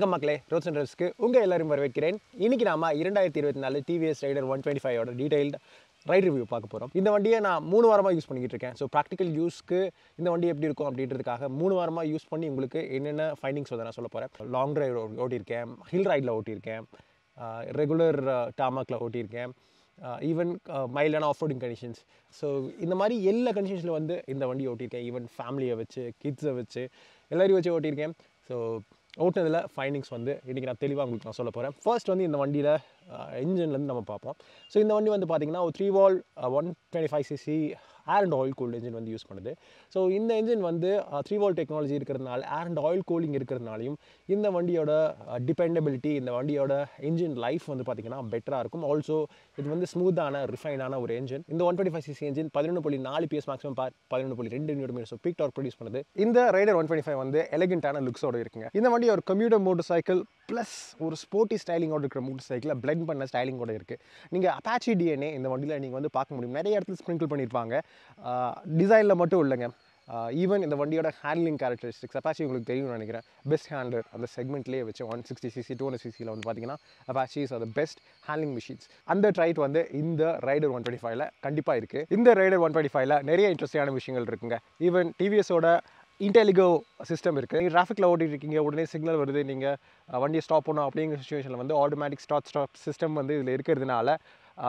வணக்கம் மக்களே, roads and ட்ரைவ்ஸ்க்கு உங்கள் எல்லாரும் வரவேற்கிறேன். இன்றைக்கி நாம் 2024 TVS Raider 125 detailed ride review பார்க்க போகிறோம். இந்த வண்டியை நான் 3 வாரமாக யூஸ் பண்ணிக்கிட்டு இருக்கேன். ஸோ ப்ராக்டிக்கல் யூஸ்க்கு இந்த வண்டி எப்படி இருக்கும் அப்படின்றதுக்காக 3 வாரமாக யூஸ் பண்ணி உங்களுக்கு என்னென்ன ஃபைண்டிங்ஸ் வந்து நான் சொல்ல போகிறேன். லாங் ட்ரைவ் ஓட்டியிருக்கேன், ஹில் ரைடில் ஓட்டியிருக்கேன், ரெகுலர் டாமாக்கில் ஓட்டியிருக்கேன், ஈவன் மைல்டான ஆஃப் ரோடிங் கண்டிஷன்ஸ். ஸோ இந்த மாதிரி எல்லா கண்டிஷன்ஸில் வந்து இந்த வண்டி ஓட்டியிருக்கேன். ஈவன் ஃபேமிலியை வச்சு, கிட்ஸை வச்சு, எல்லாரையும் வச்சு ஓட்டியிருக்கேன். ஸோ ஓட்டுனதில் ஃபைண்டிங்ஸ் வந்து இன்றைக்கி நான் தெளிவாக உங்களுக்கு நான் சொல்ல போகிறேன். ஃபர்ஸ்ட் வந்து இந்த வண்டியில் இன்ஜின்லேருந்து நம்ம பார்ப்போம். ஸோ இந்த வண்டி வந்து பார்த்திங்கன்னா ஒரு 3 வால் 125cc air and oil cooled engine வந்து யூஸ் பண்ணுது. ஸோ இந்த இன்ஜின் வந்து 3 வால் டெக்னாலஜி இருக்கிறதுனால, ஏர் அண்ட் ஆயில் கூலிங் இருக்கிறதுனாலையும் இந்த வண்டியோட டிபெண்டபிலிட்டி, இந்த வண்டியோட இன்ஜின் லைஃப் வந்து பார்த்திங்கன்னா பெட்டராக இருக்கும். ஆல்சோ இது வந்து ஸ்மூத்தான ரிஃபைனான ஒரு இன்ஜின். இந்த 125cc engine 11.4 PS maximum 11.2 Newton so peak dark produce பண்ணுது. இந்த ரைடர் 125 வந்து எலகென்ட்டான லுக்ஸோட இருக்குங்க. இந்த வண்டி ஒரு கம்யூட்டர் மோட்டர் சைக்கிள் ப்ளஸ் ஒரு ஸ்போர்ட்டி ஸ்டைலிங்கோட இருக்கிற மோட்டர் சைக்கிளில் பிளெண்ட் பண்ண ஸ்டைலிங்கோட இருக்குது. நீங்கள் அப்பாச்சி டிஎன்ஏ இந்த வண்டியில் நீங்கள் வந்து பார்க்க முடியும். நிறைய இடத்துல ஸ்ப்ரிங்கிள் பண்ணியிருப்பாங்க. டிசைனில் மட்டும் இல்லைங்க, ஈவன் இந்த வண்டியோட ஹேண்ட்லிங் கேரக்டரிஸ்டிக்ஸ் அப்பாச்சி உங்களுக்கு தெரியும்னு நினைக்கிறேன். பெஸ்ட் ஹேண்டர் அந்த செக்மெண்ட்லேயே வச்சு 160cc 200cc வந்து பார்த்தீங்கன்னா Apaches are the best handling machines. அந்த ட்ரைட் வந்து இந்த ரைடர் 125 கண்டிப்பாக இருக்குது. இந்த ரைடர் 125 நிறைய இன்ட்ரெஸ்டிங்கான விஷயங்கள் இருக்குங்க. ஈவன் டிவிஎஸோட இன்டெலிகோ சிஸ்டம் இருக்குது. நீங்கள் டிராஃபிக்கில் ஓட்டிகிட்டு இருக்கீங்க, உடனே சிக்னல் வருது, நீங்கள் வண்டியை ஸ்டாப் பண்ணணும் அப்படிங்கிற சுச்சுவேஷனில் வந்து ஆட்டோமேட்டிக் ஸ்டாப் சிஸ்டம் வந்து இதில் இருக்கிறதுனால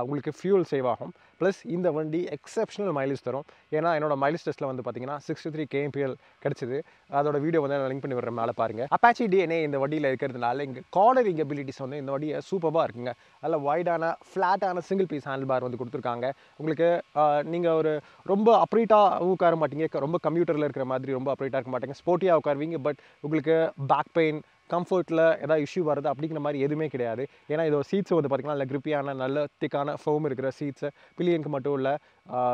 உங்களுக்கு ஃபியூல் சேவ் ஆகும். ப்ளஸ் இந்த வண்டி எக்ஸப்ஷனல் மைலேஜ் தரும். ஏன்னா என்னோட மைலேஜ் டெஸ்ட்டில் வந்து பார்த்தீங்கன்னா 63 kmpl கிடச்சிது. அதோட வீடியோ வந்து நான் லிங்க் பண்ணி விடுற மேலே பாருங்கள். அப்பாச்சி டிஎன்ஏ இந்த வண்டியில் இருக்கிறதுனால இங்கே கார்னரிங் எபிலிட்டிஸ் வந்து இந்த வண்டியை சூப்பராக இருக்குங்க. அதில் வைடான ஃப்ளாட்டான சிங்கிள் பீஸ் ஹேண்டில் பார் வந்து கொடுத்துருக்காங்க. உங்களுக்கு நீங்கள் ஒரு ரொம்ப அப்ரைட்டாக உட்கார மாட்டீங்க, ரொம்ப கம்ப்யூட்டரில் இருக்கிற மாதிரி ரொம்ப அப்ரைட்டாக இருக்க மாட்டீங்க, ஸ்போர்ட்டியாக உட்காருவீங்க. பட் உங்களுக்கு பேக் பெயின், கம்ஃபர்ட்டில் ஏதாவது இஷ்யூ வருது அப்படிங்கிற மாதிரி எதுவுமே கிடையாது. ஏன்னா இதோட சீட்ஸ் வந்து பார்த்திங்கன்னா நல்ல கிரிப்பியான, நல்ல திக்கான ஃபோம் இருக்கிற சீட்ஸு. பில்லியனுக்கு மட்டும் இல்லை,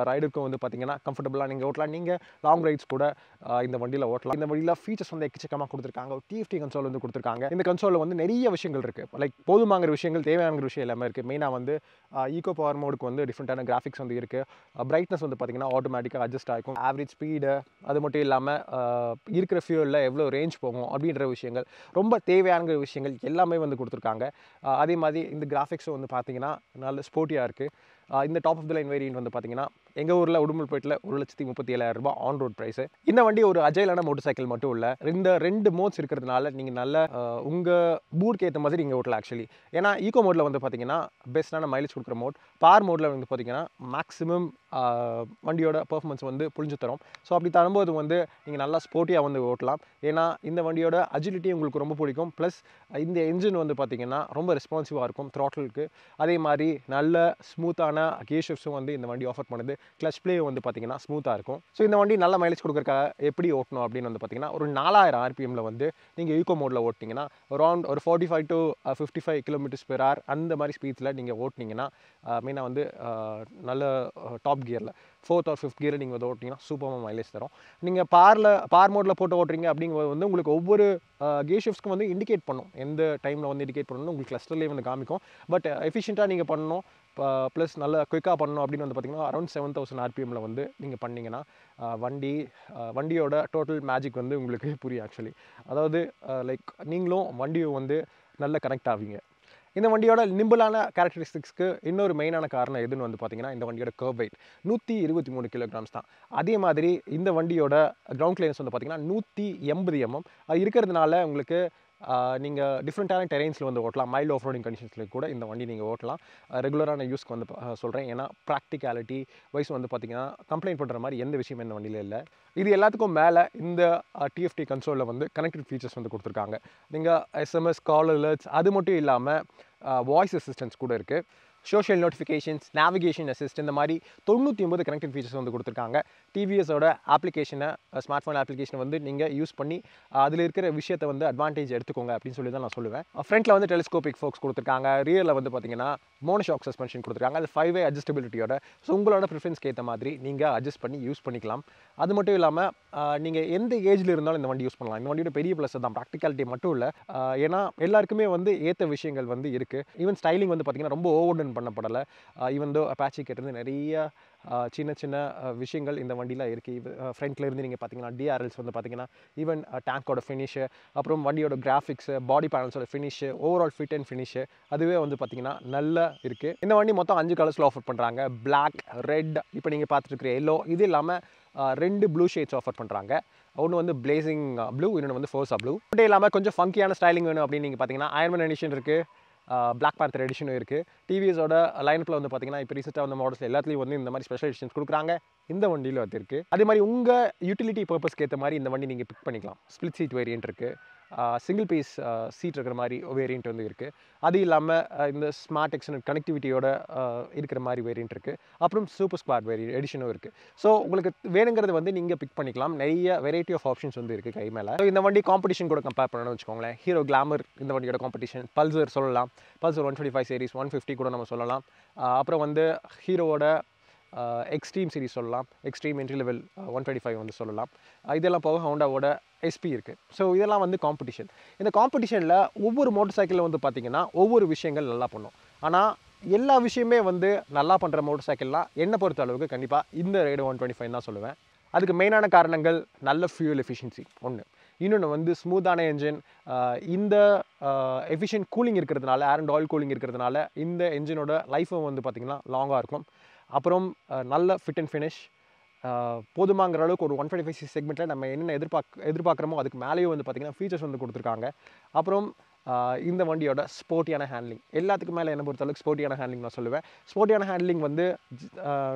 ரைடருக்கும் வந்து பார்த்திங்கன்னா கம்ஃபர்டபுளாக நீங்கள் ஓட்டலாம். நீங்கள் லாங் ரைட்ஸ் கூட இந்த வண்டியில் ஓட்டலாம். இந்த வண்டியில் ஃபீச்சர்ஸ் வந்து எக்கச்சக்கமாக கொடுத்துருக்காங்க. டிஎஃப்டி கன்சோல் வந்து கொடுத்துருக்காங்க. இந்த கன்சோலில் வந்து நிறைய விஷயங்கள் இருக்குது. லைக் போதுமாங்கிற விஷயங்கள், தேவையான விஷயம் எல்லாமே இருக்குது. மெயினாக வந்து ஈகோ பவர் மோடுக்கு வந்து டிஃப்ரெண்ட்டான கிராஃபிக்ஸ் வந்து இருக்குது. பிரைட்னஸ் வந்து பார்த்திங்கன்னா ஆட்டோமேட்டிக்காக அட்ஜஸ்ட் ஆகிக்கும். ஆவரேஜ் ஸ்பீடு, அது மட்டும் இல்லாமல் இருக்கிற ஃபியூலில் எவ்வளோ ரேஞ்ச் போகும் அப்படின்ற விஷயங்கள், ரொம்ப தேவையான விஷயங்கள் எல்லாமே வந்து கொடுத்துருக்காங்க. அதே மாதிரி இந்த கிராஃபிக்ஸும் வந்து பார்த்திங்கன்னா நல்ல ஸ்போர்ட்டியாக இருக்குது. இந்த top of the line variant வந்து பார்த்திங்கன்னா எங்கள் ஊரில் உடுமல்பேட்டில் 1,37,000 ரூபாய் ஆன் ரோட் ப்ரைஸு. இந்த வண்டி ஒரு அஜைலான மோட்டர் சைக்கிள் மட்டும் இல்லை, இந்த 2 மோட்ஸ் இருக்கிறதுனால நீங்கள் நல்ல உங்கள் மூடுக்கு ஏற்ற மாதிரி நீங்கள் ஓட்டலாம். ஆக்சுவலி ஏன்னா ஈகோ மோடில் வந்து பார்த்திங்கன்னா பெஸ்ட்டான மைலேஜ் கொடுக்குற மோட், பவர் மோடில் வந்து பார்த்திங்கன்னா மேக்ஸிமம் வண்டியோட பர்ஃபார்மன்ஸ் வந்து புரிஞ்சு தரும். ஸோ அப்படி தரும்போது வந்து நீங்கள் நல்லா ஸ்போர்ட்டியாக வந்து ஓட்டலாம். ஏன்னா இந்த வண்டியோட அஜிலிட்டி உங்களுக்கு ரொம்ப பிடிக்கும். ப்ளஸ் இந்த என்ஜின் வந்து பார்த்திங்கன்னா ரொம்ப ரெஸ்பான்சிவாக இருக்கும் த்ராட்டலுக்கு. அதே மாதிரி நல்ல ஸ்மூத்தான கியர் ஷிஃப்ட்ஸும் வந்து இந்த வண்டி ஆஃபர் பண்ணுது. கிளச் பிளே வந்து பார்த்திங்கன்னா ஸ்மூத்தாக இருக்கும். ஸோ இந்த வண்டி நல்ல மைலேஜ் கொடுக்குறக்காக எப்படி ஓட்டணும் அப்படின்னு வந்து பார்த்திங்கன்னா ஒரு 4000 RPMல வந்து நீங்கள் ஈகோ மோடில் ஓட்டிங்கன்னா அரௌண்ட் ஒரு 45 to 55 km/h அந்த மாதிரி ஸ்பீட்ஸில் நீங்கள் ஓட்டினீங்கன்னா மெயினாக வந்து நல்ல டாப் கியரில் 4th or 5th கியரில் நீங்கள் வந்து ஓட்டிங்கன்னா சூப்பராக மைலேஜ் தரும். நீங்கள் பார் மோடில் போட்டு ஓட்டுறீங்க அப்படிங்கும்போது வந்து உங்களுக்கு ஒவ்வொரு கியர் ஷிஃப்ட்ஸ்க்கும் வந்து இண்டிகேட் பண்ணும், எந்த டைமில் வந்து இண்டிகேட் பண்ணணும் உங்களுக்கு கிளஸ்டர்லேயே வந்து காமிக்கும். பட் எஃபிஷியண்ட்டாக நீங்கள் பண்ணணும், ப்ளஸ் நல்ல குயிக்காக பண்ணணும் அப்படின்னு வந்து பார்த்திங்கன்னா அரௌண்ட் 7000 RPMல வந்து நீங்கள் பண்ணிங்கன்னா வண்டியோட டோட்டல் மேஜிக் வந்து உங்களுக்கு புரியும். ஆக்சுவலி அதாவது லைக் நீங்களும் வண்டியும் வந்து நல்ல கனெக்ட் ஆவீங்க. இந்த வண்டியோட நிம்பிளான கேரக்டரிஸ்டிக்ஸ்க்கு இன்னொரு மெயினான காரணம் எதுன்னு வந்து பார்த்திங்கன்னா இந்த வண்டியோட கர்வ் வெயிட் 123 kg தான். அதே மாதிரி இந்த வண்டியோட கிரவுண்ட் கிளியரன்ஸ் வந்து பார்த்திங்கன்னா 180 mm இருக்கிறதுனால உங்களுக்கு நீங்கள் டிஃப்ரெண்ட்டான டெரெயின்ஸில் வந்து ஓட்டலாம். மைல்டு ஆஃப் ரோடிங் கண்டிஷன்ஸில் கூட இந்த வண்டி நீங்கள் ஓட்டலாம். ரெகுலரான யூஸ்க்கு வந்து சொல்கிறேன். ஏன்னா ப்ராக்டிகாலிட்டி வைஸ் வந்து பார்த்திங்கன்னா கம்ப்ளைண்ட் பண்ணுற மாதிரி எந்த விஷயம் இந்த வண்டியில் இல்லை. இது எல்லாத்துக்கும் மேலே இந்த டிஎஃப்டி கன்சோலில் வந்து கனெக்டட் ஃபீச்சர்ஸ் வந்து கொடுத்துருக்காங்க. நீங்கள் SMS, கால் அலர்ட்ஸ், அது மட்டும் இல்லாமல் வாய்ஸ் அசிஸ்டன்ஸ் கூட இருக்குது. சோஷியல் நோட்டிஃபிகேஷன்ஸ், நேவிகேஷன் அசிஸ்ட், இந்த மாதிரி 99 கனெக்டட் ஃபீச்சர்ஸ் வந்து கொடுத்துருக்காங்க. டிவிஎஸோட அப்ளிகேஷனை, ஸ்மார்ட் ஃபோன் அப்ளிகேஷனை வந்து நீங்கள் யூஸ் பண்ணி அதில் இருக்கிற விஷயத்தை வந்து அட்வான்டேஜ் எடுத்துக்கோங்க அப்படின்னு சொல்லி தான் நான் சொல்லுவேன். ஃப்ரண்ட்டில் வந்து டெலிஸ்கோபிக் ஃபோக்ஸ் கொடுத்துருக்காங்க. ரியரில் வந்து பார்த்திங்கன்னா மோனோஷாக் சஸ்பென்ஷன் கொடுத்துருக்காங்க. அது 5-way அட்ஜஸ்டபிலிட்டியோட. ஸோ உங்களோட ப்ரிஃபரன்ஸ்க்கு ஏற்ற மாதிரி நீங்கள் அட்ஜஸ்ட் பண்ணி யூஸ் பண்ணிக்கலாம். அது மட்டும் இல்லாமல் நீங்கள் எந்த ஏஜில் இருந்தாலும் இந்த வண்டி யூஸ் பண்ணலாம். இந்த வண்டியோட பெரிய ப்ளஸ் தான் ப்ராக்டிகாலிட்டி மட்டும் இல்லை, ஏன்னா எல்லாருக்குமே வந்து ஏற்ற விஷயங்கள் வந்து இருக்குது. ஈவன் ஸ்டைலிங் வந்து பார்த்திங்கன்னா ரொம்ப ஓவர் அண்ட் பண்ணப்படலை. ஈவன் தோ அப்பாச்சி கிட்டேருந்து நிறைய சின்ன சின்ன விஷயங்கள் இந்த வண்டியில் இருக்குது. ஃப்ரண்ட்டில் இருந்து நீங்கள் பார்த்தீங்கன்னா டிஆர்எல்ஸ் வந்து பார்த்தீங்கன்னா ஈவன் டேங்கோட ஃபினிஷு, அப்புறம் வண்டியோட கிராஃபிக்ஸு, பாடி பேனல்ஸோட finish, overall fit and finish அதுவே வந்து பார்த்தீங்கன்னா நல்லா இருக்குது. இந்த வண்டி மொத்தம் 5 கலர்ஸில் ஆஃபர் பண்ணுறாங்க. பிளாக், ரெட், இப்போ நீங்கள் பார்த்துட்டு எல்லோ, இது இல்லாமல் 2 ப்ளூ ஷேட்ஸ் ஆஃபர் பண்ணுறாங்க. ஒன்று வந்து பிளேசிங் ப்ளூ, இன்னொன்று வந்து ஃபோர்ஸா ப்ளூ. மட்டும் இல்லாமல் கொஞ்சம் ஃபங்கியான ஸ்டைலிங் வேணும் அப்படின்னு நீங்கள் பார்த்தீங்கன்னா அயர்மேன் எடிஷன் இருக்குது, பிளாக் பேந்தர் எடிஷனும் இருக்குது. டிவிஎஸோட லைனப்பில் வந்து பார்த்தீங்கன்னா இப்போ ரீசெண்டாக வந்த மாடல்ஸ் எல்லாத்துலேயும் வந்து இந்த மாதிரி ஸ்பெஷல் எடிஷன்ஸ் கொடுக்குறாங்க. இந்த வண்டியில் வந்து இருக்குது. அதே மாதிரி உங்கள் யூட்டிலிட்டி பர்பஸ்க்கு ஏற்ற மாதிரி இந்த வண்டி நீங்கள் பிக் பண்ணிக்கலாம். ஸ்பிளிட் சீட் வேரியன்ட் இருக்குது, சிங்கிள் பீஸ் சீட் இருக்கிற மாதிரி வேரியண்ட் வந்து இருக்குது. அது இல்லாமல் இந்த ஸ்மார்ட் எக்ஸ்டர்னல் கனெக்டிவிட்டியோட இருக்கிற மாதிரி வேரியண்ட் இருக்குது. அப்புறம் சூப்பர் ஸ்குவாட் எடிஷனும் இருக்குது. ஸோ உங்களுக்கு வேணுங்கிறது வந்து நீங்கள் பிக் பண்ணிக்கலாம். நிறைய வெரைட்டி ஆஃப் ஆப்ஷன்ஸ் வந்து இருக்குது கை மேலே. இந்த வண்டி காம்படிஷன் கூட கம்பேர் பண்ணணும்னு வச்சுக்கோங்களேன். ஹீரோ கிளாமர் இந்த வண்டியோட காம்படிஷன், பல்சர் சொல்லலாம், பல்சர் 125 சீரிஸ், 150 கூட நம்ம சொல்லலாம். அப்புறம் வந்து ஹீரோவோட எக்ஸ்ட்ரீம் சீரிஸ் சொல்லலாம், எக்ஸ்ட்ரீம் என்ட்ரி லெவல் 125 வந்து சொல்லலாம். இதெல்லாம் போக ஹோண்டாவோட எஸ்பி இருக்குது. ஸோ இதெல்லாம் வந்து காம்படிஷன். இந்த காம்படிஷனில் ஒவ்வொரு மோட்டர் சைக்கிளில் வந்து பார்த்திங்கன்னா ஒவ்வொரு விஷயங்கள் நல்லா பண்ணும். ஆனால் எல்லா விஷயமே வந்து நல்லா பண்ணுற மோட்டர் சைக்கிள்லாம் என்னை பொறுத்த அளவுக்கு கண்டிப்பாக இந்த ரைடர் 125 தான் சொல்லுவேன். அதுக்கு மெயினான காரணங்கள் நல்ல ஃபியூல் எஃபிஷியன்சி ஒன்று, இன்னொன்று வந்து ஸ்மூத்தான என்ஜின், இந்த எஃபிஷியன்ட் கூலிங் இருக்கிறதுனால, ஏர் அண்ட் ஆயில் கூலிங் இருக்கிறதுனால இந்த என்ஜினோட லைஃபும் வந்து பார்த்திங்கன்னா லாங்காக இருக்கும். அப்புறம் நல்ல ஃபிட் அண்ட் ஃபினிஷ், போதுமாங்கிற அளவுக்கு ஒரு 125cc செக்மெண்ட்டில் நம்ம என்னென்ன எதிர்பார்க்குறோமோ அதுக்கு மேலேயும் வந்து பார்த்திங்கன்னா ஃபீச்சர்ஸ் வந்து கொடுத்துருக்காங்க. அப்புறம் இந்த வண்டியோட ஸ்போர்ட்டியான ஹேண்ட்லிங், எல்லாத்துக்கும் மேலே என்ன பொறுத்தளவுக்கு ஸ்போர்ட்டியான ஹேண்ட்லிங் நான் சொல்லுவேன். ஸ்போர்ட்டியான ஹேண்ட்லிங் வந்து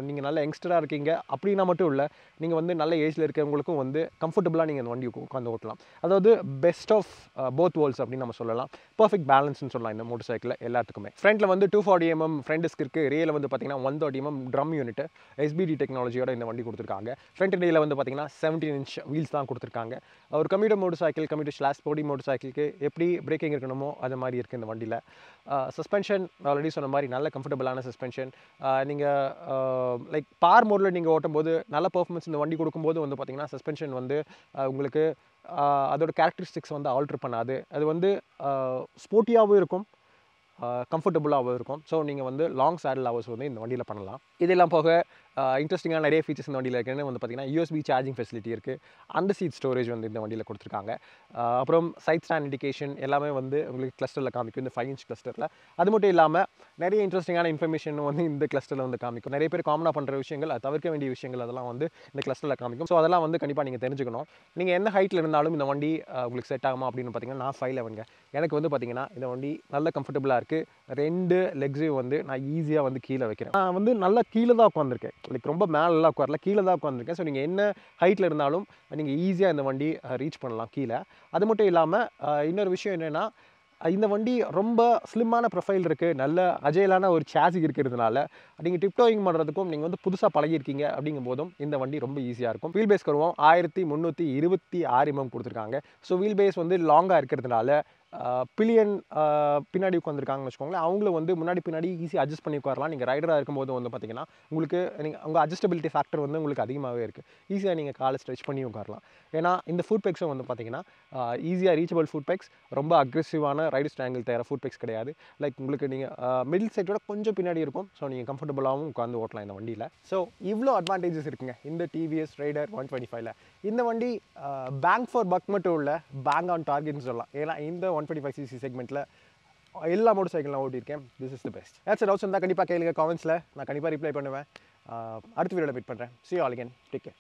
நீங்கள் நல்ல யங்ஸ்டராக இருக்கீங்க அப்படின்னா மட்டும் இல்லை, நீங்கள் வந்து நல்ல ஏஜில் இருக்கிறவங்களுக்கும் வந்து கம்ஃபர்டபுளாக நீங்கள் இந்த வண்டி உட்காந்து ஓட்டலாம். அதாவது பெஸ்ட் ஆஃப் போத் வேர்ல்ட்ஸ் அப்படின்னு நம்ம சொல்லலாம். பர்ஃபெக்ட் பேலன்ஸ்னு சொல்லலாம் இந்த மோட்டர் சைக்கிளில் எல்லாத்துக்குமே. ஃப்ரண்ட்டில் வந்து 240mm ஃப்ரண்ட் டிஸ்க் இருக்குது. ரியலில் வந்து பார்த்தீங்கன்னா 130mm ட்ரம் யூனிட் எஸ்பிடி டெக்னாலஜியோட இந்த வண்டி கொடுத்துருக்காங்க. ஃப்ரண்ட் டேயில் வந்து பார்த்தீங்கன்னா 17 inch வீல்ஸ் தான் கொடுத்துருக்காங்க. ஒரு commuter motorcycle, commuter slash sporty motor சைக்கிளுக்கு எப்படி பிரேக்கிங் இருக்கணுமோ அது மாதிரி இருக்குது இந்த வண்டியில். சஸ்பென்ஷன் ஆல்ரெடி சொன்ன மாதிரி நல்ல கம்ஃபர்டபுளான சஸ்பென்ஷன். நீங்கள் லைக் பார் மோடில் நீங்கள் ஓட்டும் போது நல்ல பர்ஃபார்மன்ஸ் இந்த வண்டி கொடுக்கும்போது வந்து பார்த்திங்கன்னா சஸ்பென்ஷன் வந்து உங்களுக்கு அதோட கேரக்டரிஸ்டிக்ஸ் வந்து ஆல்ட்ரு பண்ணாது. அது வந்து ஸ்போர்ட்டியாகவும் இருக்கும், கம்ஃபர்டபுளாகவும் இருக்கும். ஸோ நீங்கள் வந்து லாங் சேடல் ஹவர்ஸ் வந்து இந்த வண்டியில் பண்ணலாம். இதெல்லாம் போக இன்ட்ரெஸ்டிங்கான நிறைய ஃபீச்சர்ஸ் இந்த வண்டியில் இருக்குன்னு வந்து பார்த்திங்கன்னா யூஎஸ்பி சார்ஜிங் ஃபெசிலிட்டி இருக்குது. அண்டர் சீட் ஸ்டோரேஜ் வந்து இந்த வண்டியில் கொடுத்துருக்காங்க. அப்புறம் சைட் ஸ்டாண்ட் இண்டிகேஷன் எல்லாமே வந்து உங்களுக்கு கிளஸ்டரில் காமிக்கும், இந்த 5 inch கிளஸ்டரில். அது மட்டும் இல்லாமல் நிறைய இன்ட்ரெஸ்டிங்கான இன்ஃபர்மேஷன் வந்து இந்த கிளஸ்டரில் வந்து காமிக்கும். நிறைய பேர் காமனாக பண்ணுற விஷயங்கள், அது தவிர்க்க வேண்டிய விஷயங்கள் அதெல்லாம் வந்து இந்த கிளஸ்டரில் காமிக்கும். ஸோ அதெல்லாம் வந்து கண்டிப்பாக நீங்கள் தெரிஞ்சுக்கணும். நீங்கள் எந்த ஹைட்டில் இருந்தாலும் இந்த வண்டி உங்களுக்கு செட் ஆகுமா அப்படின்னு பார்த்தீங்கன்னா நான் 5'11". எனக்கு வந்து பார்த்திங்கன்னா இந்த வண்டி நல்ல கம்ஃபர்டபுளாக இருக்குது. 2 லெக்ஸையும் வந்து நான் ஈஸியாக வந்து கீழே வைக்கிறேன். நான் வந்து நல்லா கீழே தான் உட்காந்துருக்கேன், லைக் ரொம்ப மேலெலாம் உட்காரல, கீழே தான் உட்காந்துருக்கேன். ஸோ நீங்கள் என்ன ஹைட்டில் இருந்தாலும் நீங்கள் ஈஸியாக இந்த வண்டி ரீச் பண்ணலாம் கீழே. அது மட்டும் இல்லாமல் இன்னொரு விஷயம் என்னென்னா, இந்த வண்டி ரொம்ப ஸ்லிம்மான ப்ரொஃபைல் இருக்குது, நல்ல அஜைலான ஒரு சாசிக் இருக்கிறதுனால நீங்கள் டிப்டோயிங் பண்ணுறதுக்கும் நீங்கள் வந்து புதுசாக பழகிருக்கீங்க அப்படிங்கும் போதும் இந்த வண்டி ரொம்ப ஈஸியாக இருக்கும். வீல் பேஸ் கருவம் 1326 mm கொடுத்துருக்காங்க. ஸோ வீல் பேஸ் வந்து லாங்காக இருக்கிறதுனால பில்லியன் பின்னாடி உட்காந்துருக்காங்கன்னு வச்சுக்கோங்களேன், அவங்களும் வந்து முன்னாடி பின்னாடி ஈஸியாக அட்ஜஸ்ட் பண்ணி உட்காரலாம். நீங்கள் ரைடராக இருக்கும்போது வந்து பார்த்திங்கன்னா உங்களுக்கு உங்கள் அட்ஜஸ்டபிலிட்டி ஃபேக்டர் வந்து உங்களுக்கு அதிகமாகவே இருக்குது. ஈஸியாக நீங்கள் காலை ஸ்ட்ரெச் பண்ணி உட்காரலாம். ஏன்னா இந்த ஃபுட் பெக்ஸும் வந்து பார்த்திங்கன்னா ஈஸியாக ரீச்சபிள் ஃபுட் பெக்ஸ், ரொம்ப அக்ரெசிவான ரைடு ஸ்டாங்கிள் தயார ஃபுட் பெக்ஸ் கிடையாது. லைக் உங்களுக்கு நீங்கள் மிடில் சைட்டோட கொஞ்சம் பின்னாடி இருக்கும். ஸோ நீங்கள் கம்ஃபர்டபுளாகவும் உட்காந்து ஓட்டலாம் இந்த வண்டியில். ஸோ இவ்வளோ அட்வான்டேஜஸ் இருக்குங்க இந்த டிவிஎஸ் ரைடர் 125ல். இந்த வண்டி பேங்க் ஃபார் பக் மட்டும் இல்லை, பேங்க் ஆன் டார்கெட்னு சொல்லலாம். ஏன்னா இந்த 125cc செக்மெண்ட்டில் எல்லா மோட்டர் சைக்கிள் நான் ஓட்டியிருக்கேன். This is the best. ஏதாச்சும் டவுட்ஸ் இருந்தால் கண்டிப்பாக கேளுங்க காமெண்ட்ஸில், நான் கண்டிப்பாக ரிப்ளை பண்ணுவேன். அடுத்த வீடியோவில் மீட் பண்ணுறேன். See you all again. Take care.